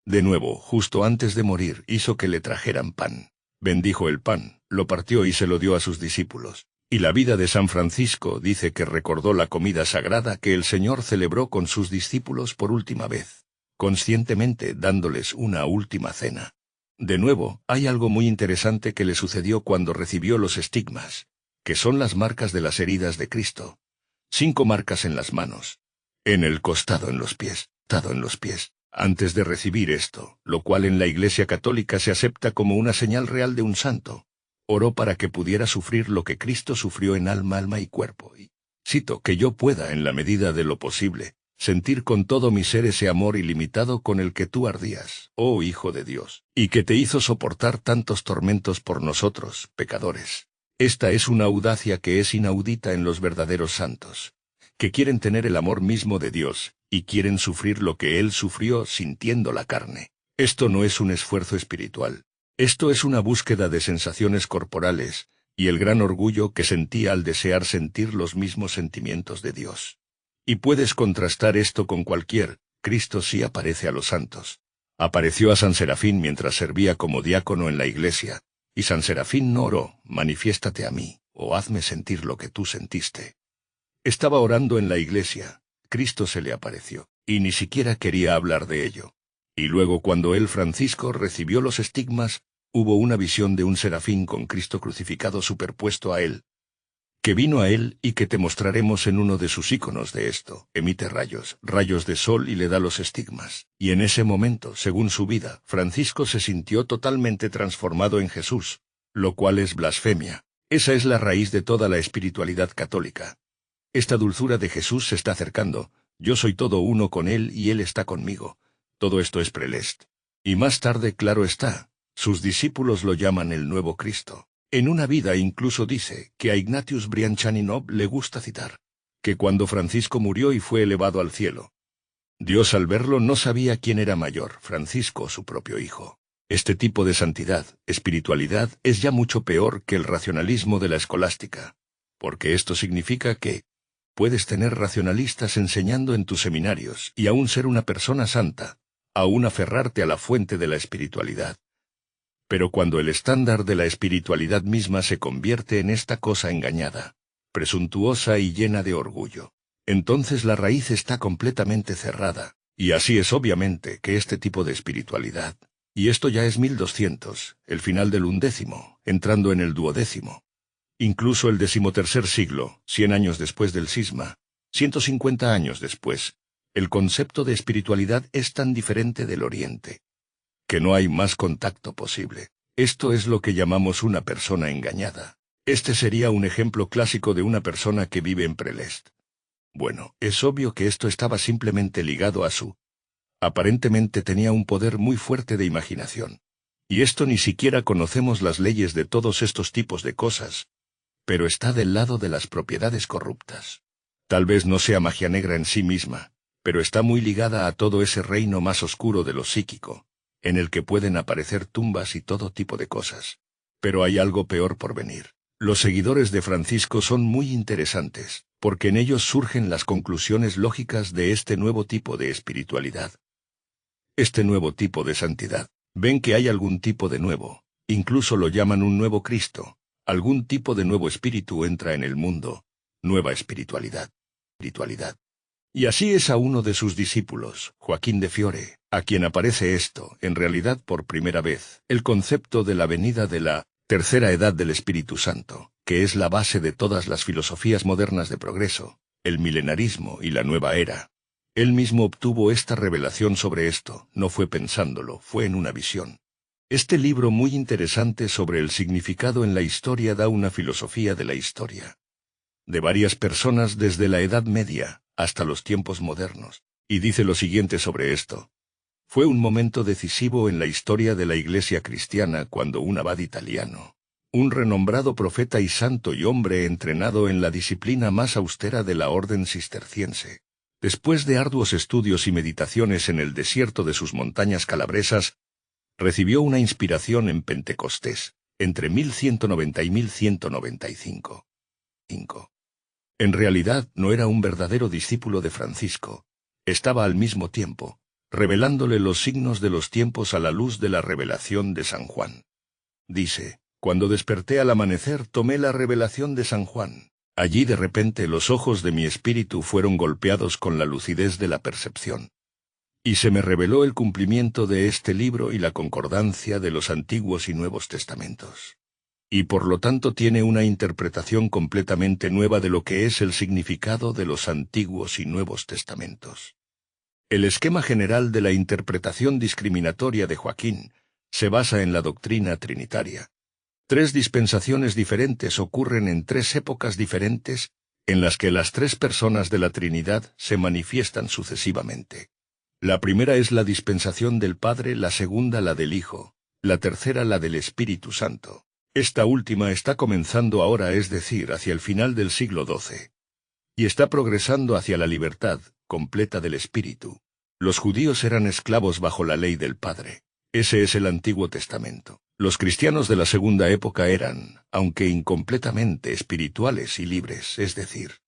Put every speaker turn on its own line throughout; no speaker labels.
De nuevo, justo antes de morir, hizo que le trajeran pan. Bendijo el pan, lo partió y se lo dio a sus discípulos. Y la vida de San Francisco dice que recordó la comida sagrada que el Señor celebró con sus discípulos por última vez, conscientemente dándoles una última cena. De nuevo, hay algo muy interesante que le sucedió cuando recibió los estigmas, que son las marcas de las heridas de Cristo. 5 marcas en las manos, en el costado, en los pies, antes de recibir esto, lo cual en la Iglesia Católica se acepta como una señal real de un santo. Oró para que pudiera sufrir lo que Cristo sufrió en alma y cuerpo. Y cito, que yo pueda, en la medida de lo posible, sentir con todo mi ser ese amor ilimitado con el que tú ardías, oh Hijo de Dios, y que te hizo soportar tantos tormentos por nosotros, pecadores. Esta es una audacia que es inaudita en los verdaderos santos, que quieren tener el amor mismo de Dios, y quieren sufrir lo que Él sufrió sintiendo la carne. Esto no es un esfuerzo espiritual. Esto es una búsqueda de sensaciones corporales, y el gran orgullo que sentía al desear sentir los mismos sentimientos de Dios. Y puedes contrastar esto con cualquier. Cristo sí aparece a los santos. Apareció a San Serafín mientras servía como diácono en la iglesia, y San Serafín no oró, manifiéstate a mí, o hazme sentir lo que tú sentiste. Estaba orando en la iglesia, Cristo se le apareció, y ni siquiera quería hablar de ello. Y luego cuando Francisco recibió los estigmas, hubo una visión de un serafín con Cristo crucificado superpuesto a él, que vino a él y que te mostraremos en uno de sus iconos de esto. Emite rayos de sol y le da los estigmas. Y en ese momento, según su vida, Francisco se sintió totalmente transformado en Jesús, lo cual es blasfemia. Esa es la raíz de toda la espiritualidad católica. Esta dulzura de Jesús se está acercando, yo soy todo uno con él y él está conmigo. Todo esto es prelest. Y más tarde, claro está, sus discípulos lo llaman el nuevo Cristo. En una vida incluso dice que a Ignatius Brianchaninov le gusta citar, que cuando Francisco murió y fue elevado al cielo, Dios al verlo no sabía quién era mayor, Francisco o su propio hijo. Este tipo de santidad, espiritualidad, es ya mucho peor que el racionalismo de la escolástica, porque esto significa que puedes tener racionalistas enseñando en tus seminarios y aún ser una persona santa, aún aferrarte a la fuente de la espiritualidad. Pero cuando el estándar de la espiritualidad misma se convierte en esta cosa engañada, presuntuosa y llena de orgullo, entonces la raíz está completamente cerrada, y así es obviamente que este tipo de espiritualidad, y esto ya es 1200, el final del 11º, entrando en el 12º, incluso el 13º siglo, 100 años después del cisma, 150 años después, el concepto de espiritualidad es tan diferente del Oriente, que no hay más contacto posible. Esto es lo que llamamos una persona engañada. Este sería un ejemplo clásico de una persona que vive en prelest. Bueno, es obvio que esto estaba simplemente ligado a su. Aparentemente tenía un poder muy fuerte de imaginación. Y esto ni siquiera conocemos las leyes de todos estos tipos de cosas, pero está del lado de las propiedades corruptas. Tal vez no sea magia negra en sí misma, pero está muy ligada a todo ese reino más oscuro de lo psíquico, en el que pueden aparecer tumbas y todo tipo de cosas. Pero hay algo peor por venir. Los seguidores de Francisco son muy interesantes, porque en ellos surgen las conclusiones lógicas de este nuevo tipo de espiritualidad. Este nuevo tipo de santidad. Ven que hay algún tipo de nuevo, incluso lo llaman un nuevo Cristo, algún tipo de nuevo espíritu entra en el mundo, nueva espiritualidad. Y así es a uno de sus discípulos, Joaquín de Fiore, a quien aparece esto, en realidad por primera vez, el concepto de la venida de la tercera edad del Espíritu Santo, que es la base de todas las filosofías modernas de progreso, el milenarismo y la nueva era. Él mismo obtuvo esta revelación sobre esto, no fue pensándolo, fue en una visión. Este libro muy interesante sobre el significado en la historia da una filosofía de la historia, de varias personas desde la Edad Media hasta los tiempos modernos, y dice lo siguiente sobre esto. Fue un momento decisivo en la historia de la Iglesia cristiana cuando un abad italiano, un renombrado profeta y santo y hombre entrenado en la disciplina más austera de la orden cisterciense, después de arduos estudios y meditaciones en el desierto de sus montañas calabresas, recibió una inspiración en Pentecostés, entre 1190 y 1195. En realidad no era un verdadero discípulo de Francisco. Estaba al mismo tiempo, revelándole los signos de los tiempos a la luz de la revelación de San Juan. Dice, cuando desperté al amanecer tomé la revelación de San Juan. Allí de repente los ojos de mi espíritu fueron golpeados con la lucidez de la percepción. Y se me reveló el cumplimiento de este libro y la concordancia de los Antiguos y Nuevos Testamentos. Y por lo tanto tiene una interpretación completamente nueva de lo que es el significado de los Antiguos y Nuevos Testamentos. El esquema general de la interpretación discriminatoria de Joaquín se basa en la doctrina trinitaria. 3 dispensaciones diferentes ocurren en 3 épocas diferentes, en las que las 3 personas de la Trinidad se manifiestan sucesivamente. La primera es la dispensación del Padre, la segunda la del Hijo, la tercera la del Espíritu Santo. Esta última está comenzando ahora, es decir, hacia el final del siglo XII. Y está progresando hacia la libertad completa del Espíritu. Los judíos eran esclavos bajo la ley del Padre. Ese es el Antiguo Testamento. Los cristianos de la segunda época eran, aunque incompletamente espirituales y libres, es decir,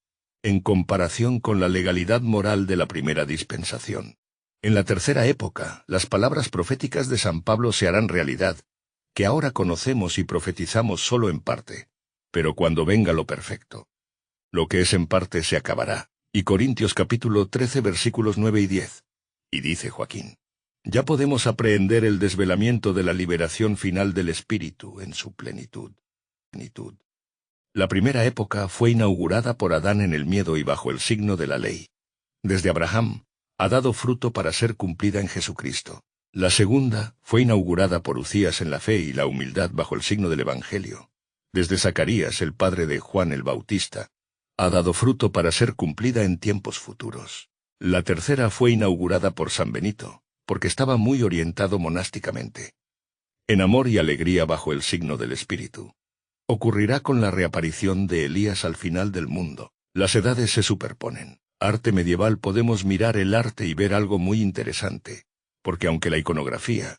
en comparación con la legalidad moral de la primera dispensación. En la tercera época, las palabras proféticas de San Pablo se harán realidad, que ahora conocemos y profetizamos solo en parte, pero cuando venga lo perfecto. Lo que es en parte se acabará. Y Corintios capítulo 13 versículos 9 y 10. Y dice Joaquín, ya podemos aprehender el desvelamiento de la liberación final del Espíritu en su plenitud. La primera época fue inaugurada por Adán en el miedo y bajo el signo de la ley. Desde Abraham, ha dado fruto para ser cumplida en Jesucristo. La segunda fue inaugurada por Ucías en la fe y la humildad bajo el signo del Evangelio. Desde Zacarías, el padre de Juan el Bautista, ha dado fruto para ser cumplida en tiempos futuros. La tercera fue inaugurada por San Benito, porque estaba muy orientado monásticamente. En amor y alegría bajo el signo del Espíritu. Ocurrirá con la reaparición de Elías al final del mundo. Las edades se superponen. Arte medieval podemos mirar el arte y ver algo muy interesante, porque aunque la iconografía,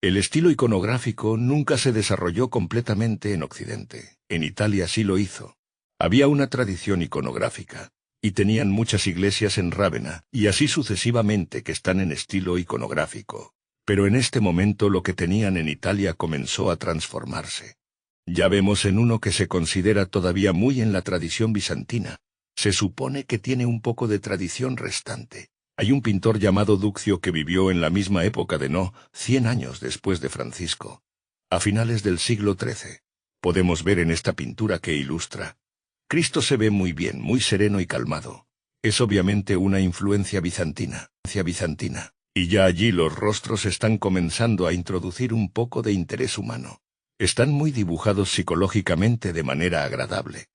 el estilo iconográfico nunca se desarrolló completamente en Occidente, en Italia sí lo hizo. Había una tradición iconográfica, y tenían muchas iglesias en Rávena, y así sucesivamente que están en estilo iconográfico. Pero en este momento lo que tenían en Italia comenzó a transformarse. Ya vemos en uno que se considera todavía muy en la tradición bizantina. Se supone que tiene un poco de tradición restante. Hay un pintor llamado Duccio que vivió en la misma época de 100 años después de Francisco. A finales del siglo XIII. Podemos ver en esta pintura que ilustra. Cristo se ve muy bien, muy sereno y calmado. Es obviamente una influencia bizantina. Y ya allí los rostros están comenzando a introducir un poco de interés humano. Están muy dibujados psicológicamente de manera agradable.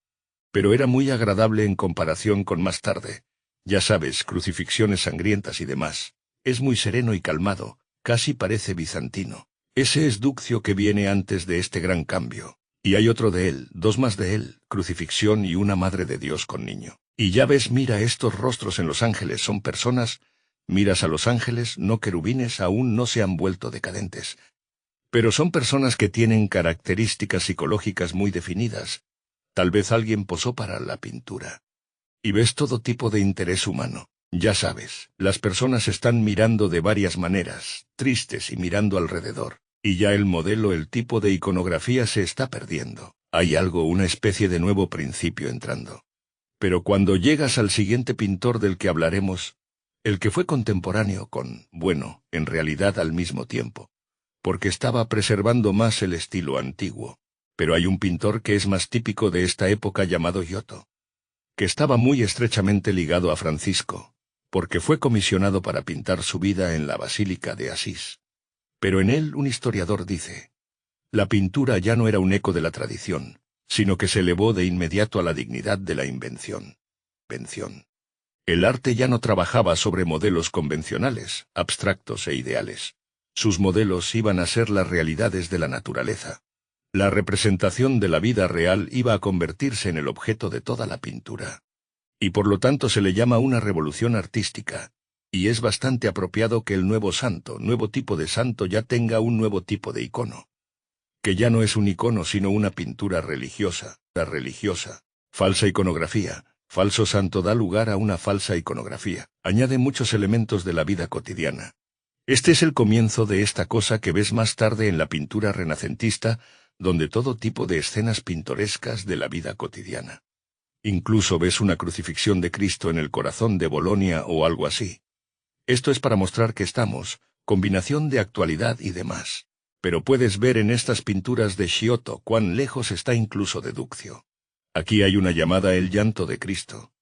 Pero era muy agradable en comparación con más tarde. Ya sabes, crucifixiones sangrientas y demás. Es muy sereno y calmado, casi parece bizantino. Ese es Duccio que viene antes de este gran cambio. Y hay otro de él, 2 más de él, crucifixión y una Madre de Dios con niño. Y ya ves, mira estos rostros en los ángeles, son personas. Miras a los ángeles, no querubines, aún no se han vuelto decadentes. Pero son personas que tienen características psicológicas muy definidas. Tal vez alguien posó para la pintura. Y ves todo tipo de interés humano. Ya sabes, las personas están mirando de varias maneras, tristes y mirando alrededor. Y ya el modelo, el tipo de iconografía se está perdiendo. Hay algo, una especie de nuevo principio entrando. Pero cuando llegas al siguiente pintor del que hablaremos, el que fue contemporáneo con, bueno, en realidad al mismo tiempo, porque estaba preservando más el estilo antiguo. Pero hay un pintor que es más típico de esta época llamado Giotto, que estaba muy estrechamente ligado a Francisco, porque fue comisionado para pintar su vida en la Basílica de Asís. Pero en él un historiador dice, la pintura ya no era un eco de la tradición, sino que se elevó de inmediato a la dignidad de la invención. El arte ya no trabajaba sobre modelos convencionales, abstractos e ideales. Sus modelos iban a ser las realidades de la naturaleza. La representación de la vida real iba a convertirse en el objeto de toda la pintura. Y por lo tanto se le llama una revolución artística. Y es bastante apropiado que el nuevo tipo de santo ya tenga un nuevo tipo de icono. Que ya no es un icono sino una pintura religiosa. Falsa iconografía. Falso santo da lugar a una falsa iconografía. Añade muchos elementos de la vida cotidiana. Este es el comienzo de esta cosa que ves más tarde en la pintura renacentista, donde todo tipo de escenas pintorescas de la vida cotidiana. Incluso ves una crucifixión de Cristo en el corazón de Bolonia o algo así. Esto es para mostrar que estamos, combinación de actualidad y demás. Pero puedes ver en estas pinturas de Giotto cuán lejos está incluso de Duccio. Aquí hay una llamada el llanto de Cristo.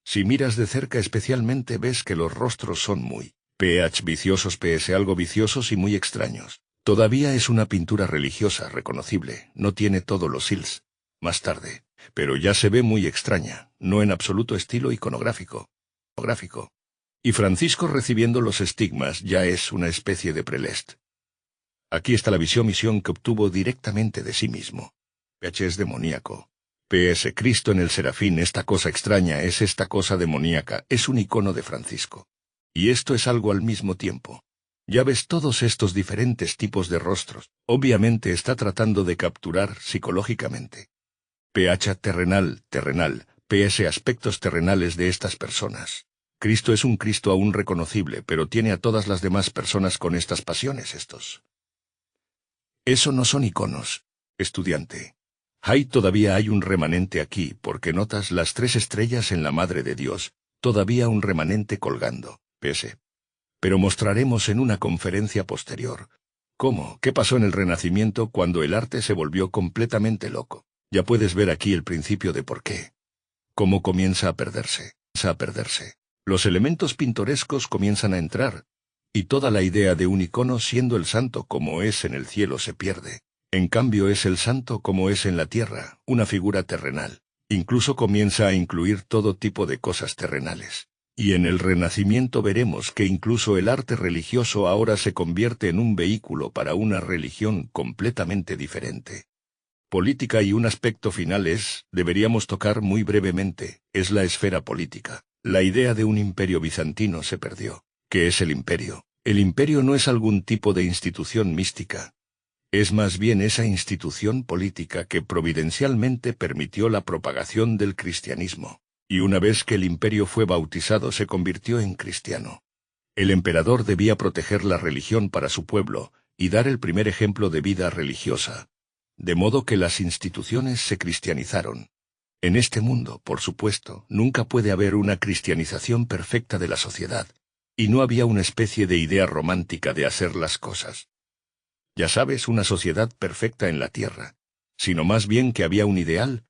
Si miras de cerca especialmente ves que los rostros son muy viciosos, algo viciosos y muy extraños. Todavía es una pintura religiosa reconocible, no tiene todos los hils. Más tarde, pero ya se ve muy extraña, no en absoluto estilo iconográfico. Y Francisco recibiendo los estigmas ya es una especie de prelest. Aquí está la misión que obtuvo directamente de sí mismo. Es demoníaco. Cristo en el serafín, esta cosa extraña es esta cosa demoníaca, es un icono de Francisco. Y esto es algo al mismo tiempo. Ya ves todos estos diferentes tipos de rostros. Obviamente está tratando de capturar psicológicamente. Terrenal, aspectos terrenales de estas personas. Cristo es un Cristo aún reconocible, pero tiene a todas las demás personas con estas pasiones estos. Eso no son iconos, estudiante. Todavía hay un remanente aquí, porque notas las 3 estrellas en la Madre de Dios, todavía un remanente colgando, Pero mostraremos en una conferencia posterior. ¿Qué pasó en el Renacimiento cuando el arte se volvió completamente loco? Ya puedes ver aquí el principio de por qué. Cómo comienza a perderse. Los elementos pintorescos comienzan a entrar, y toda la idea de un icono siendo el santo como es en el cielo se pierde. En cambio es el santo como es en la tierra, una figura terrenal. Incluso comienza a incluir todo tipo de cosas terrenales. Y en el Renacimiento veremos que incluso el arte religioso ahora se convierte en un vehículo para una religión completamente diferente. Política y un aspecto final deberíamos tocar muy brevemente, es la esfera política. La idea de un imperio bizantino se perdió. ¿Qué es el imperio? El imperio no es algún tipo de institución mística. Es más bien esa institución política que providencialmente permitió la propagación del cristianismo. Y una vez que el imperio fue bautizado se convirtió en cristiano. El emperador debía proteger la religión para su pueblo, y dar el primer ejemplo de vida religiosa. De modo que las instituciones se cristianizaron. En este mundo, por supuesto, nunca puede haber una cristianización perfecta de la sociedad, y no había una especie de idea romántica de hacer las cosas. Ya sabes, una sociedad perfecta en la tierra, sino más bien que había un ideal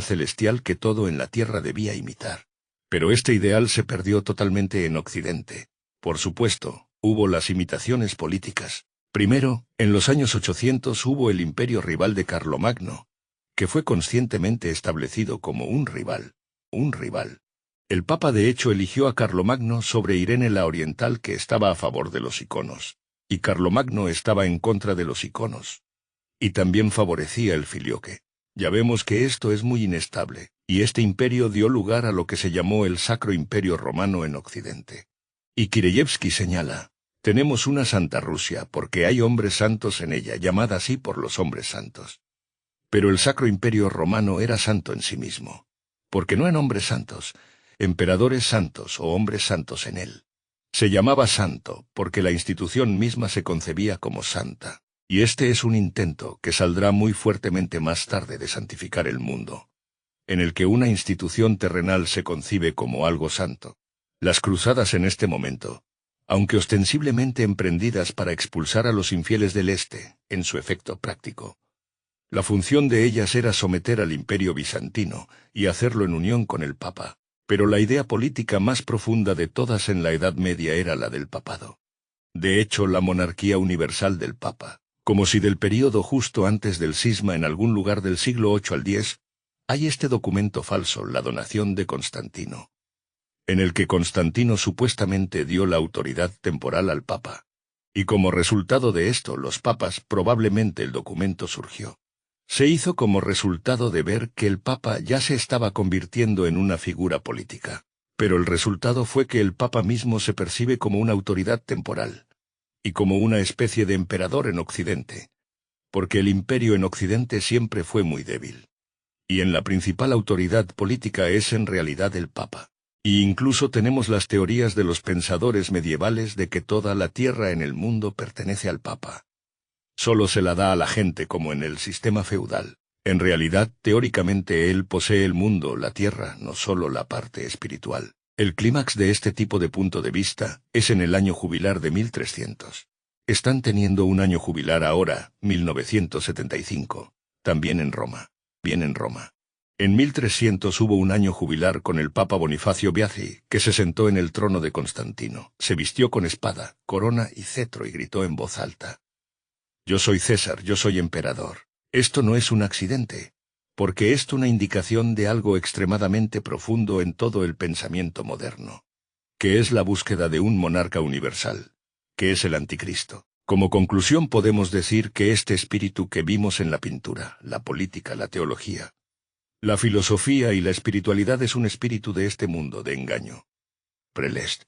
celestial que todo en la tierra debía imitar. Pero este ideal se perdió totalmente en Occidente. Por supuesto, hubo las imitaciones políticas. Primero, en los años 800 hubo el imperio rival de Carlomagno, que fue conscientemente establecido como un rival. El Papa de hecho eligió a Carlomagno sobre Irene la Oriental, que estaba a favor de los iconos, y Carlomagno estaba en contra de los iconos. Y también favorecía el filioque. Ya vemos que esto es muy inestable, y este imperio dio lugar a lo que se llamó el Sacro Imperio Romano en Occidente. Y Kireyevsky señala, tenemos una Santa Rusia porque hay hombres santos en ella, llamada así por los hombres santos. Pero el Sacro Imperio Romano era santo en sí mismo, porque no en hombres santos, emperadores santos o hombres santos en él. Se llamaba santo porque la institución misma se concebía como santa, y este es un intento que saldrá muy fuertemente más tarde de santificar el mundo, en el que una institución terrenal se concibe como algo santo. Las cruzadas en este momento, aunque ostensiblemente emprendidas para expulsar a los infieles del Este, en su efecto práctico, la función de ellas era someter al imperio bizantino y hacerlo en unión con el Papa, pero la idea política más profunda de todas en la Edad Media era la del papado. De hecho, la monarquía universal del Papa, como si del período justo antes del cisma en algún lugar del siglo VIII al X, hay este documento falso, la donación de Constantino, en el que Constantino supuestamente dio la autoridad temporal al Papa. Y como resultado de esto, los papas, probablemente el documento surgió. Se hizo como resultado de ver que el Papa ya se estaba convirtiendo en una figura política. Pero el resultado fue que el Papa mismo se percibe como una autoridad temporal, y como una especie de emperador en Occidente, porque el imperio en Occidente siempre fue muy débil. Y en la principal autoridad política es en realidad el Papa. Y incluso tenemos las teorías de los pensadores medievales de que toda la tierra en el mundo pertenece al Papa. Solo se la da a la gente como en el sistema feudal. En realidad, teóricamente él posee el mundo, la tierra, no solo la parte espiritual. El clímax de este tipo de punto de vista es en el año jubilar de 1300. Están teniendo un año jubilar ahora, 1975, también en Roma. Bien en Roma. En 1300 hubo un año jubilar con el Papa Bonifacio Biazzi, que se sentó en el trono de Constantino, se vistió con espada, corona y cetro y gritó en voz alta: «Yo soy César, yo soy emperador». Esto no es un accidente, porque es una indicación de algo extremadamente profundo en todo el pensamiento moderno, que es la búsqueda de un monarca universal, que es el anticristo. Como conclusión podemos decir que este espíritu que vimos en la pintura, la política, la teología, la filosofía y la espiritualidad es un espíritu de este mundo de engaño. Prelest.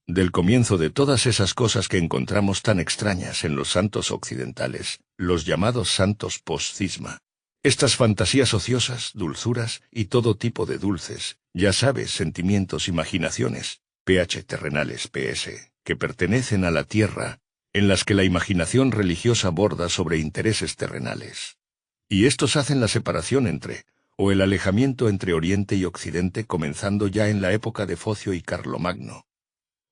Del comienzo de todas esas cosas que encontramos tan extrañas en los santos occidentales, los llamados santos post-cisma. Estas fantasías ociosas, dulzuras y todo tipo de dulces, ya sabes, sentimientos, imaginaciones, ph terrenales ps, que pertenecen a la tierra, en las que la imaginación religiosa borda sobre intereses terrenales. Y estos hacen la separación entre, o el alejamiento entre Oriente y Occidente comenzando ya en la época de Focio y Carlomagno.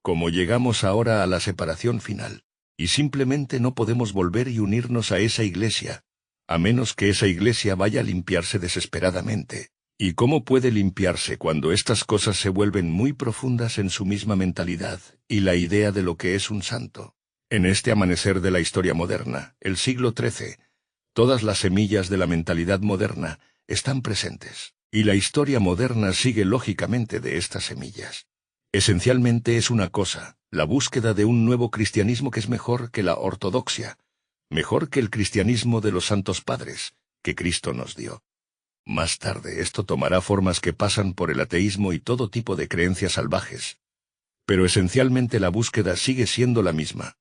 Como llegamos ahora a la separación final, y simplemente no podemos volver y unirnos a esa iglesia, a menos que esa iglesia vaya a limpiarse desesperadamente. ¿Y cómo puede limpiarse cuando estas cosas se vuelven muy profundas en su misma mentalidad y la idea de lo que es un santo? En este amanecer de la historia moderna, el siglo XIII, todas las semillas de la mentalidad moderna están presentes, y la historia moderna sigue lógicamente de estas semillas. Esencialmente es una cosa, la búsqueda de un nuevo cristianismo que es mejor que la ortodoxia, mejor que el cristianismo de los santos padres, que Cristo nos dio. Más tarde esto tomará formas que pasan por el ateísmo y todo tipo de creencias salvajes. Pero esencialmente la búsqueda sigue siendo la misma.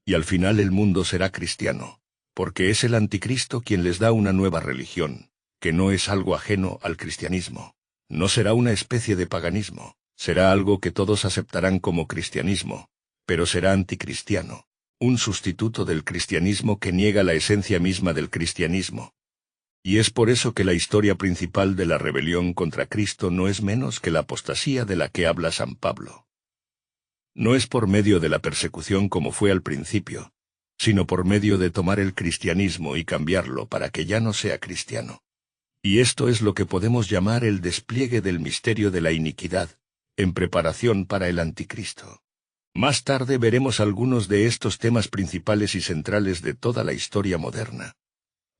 Y al final el mundo será cristiano, porque es el anticristo quien les da una nueva religión, que no es algo ajeno al cristianismo. No será una especie de paganismo, será algo que todos aceptarán como cristianismo, pero será anticristiano, un sustituto del cristianismo que niega la esencia misma del cristianismo. Y es por eso que la historia principal de la rebelión contra Cristo no es menos que la apostasía de la que habla San Pablo. No es por medio de la persecución como fue al principio, sino por medio de tomar el cristianismo y cambiarlo para que ya no sea cristiano. Y esto es lo que podemos llamar el despliegue del misterio de la iniquidad, en preparación para el anticristo. Más tarde veremos algunos de estos temas principales y centrales de toda la historia moderna,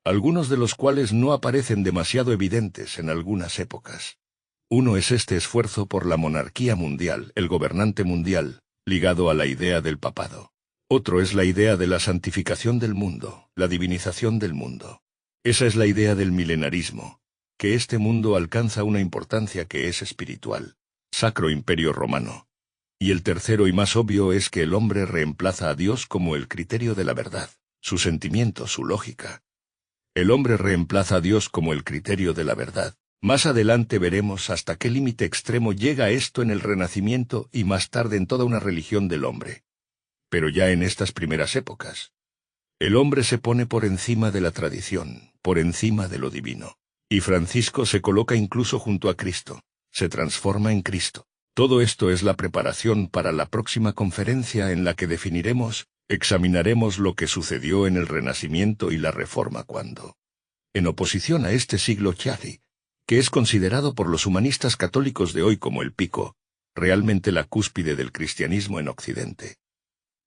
algunos de los cuales no aparecen demasiado evidentes en algunas épocas. Uno es este esfuerzo por la monarquía mundial, el gobernante mundial, ligado a la idea del papado. Otro es la idea de la santificación del mundo, la divinización del mundo. Esa es la idea del milenarismo, que este mundo alcanza una importancia que es espiritual, Sacro Imperio Romano. Y el tercero y más obvio es que el hombre reemplaza a Dios como el criterio de la verdad, su sentimiento, su lógica. El hombre reemplaza a Dios como el criterio de la verdad. Más adelante veremos hasta qué límite extremo llega esto en el Renacimiento y más tarde en toda una religión del hombre. Pero ya en estas primeras épocas, el hombre se pone por encima de la tradición, por encima de lo divino. Y Francisco se coloca incluso junto a Cristo, se transforma en Cristo. Todo esto es la preparación para la próxima conferencia en la que examinaremos lo que sucedió en el Renacimiento y la Reforma cuando, en oposición a este siglo XIII, que es considerado por los humanistas católicos de hoy como el pico, realmente la cúspide del cristianismo en Occidente,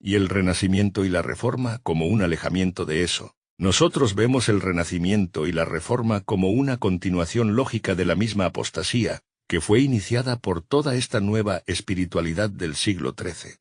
y el Renacimiento y la Reforma como un alejamiento de eso. Nosotros vemos el Renacimiento y la Reforma como una continuación lógica de la misma apostasía, que fue iniciada por toda esta nueva espiritualidad del siglo XIII.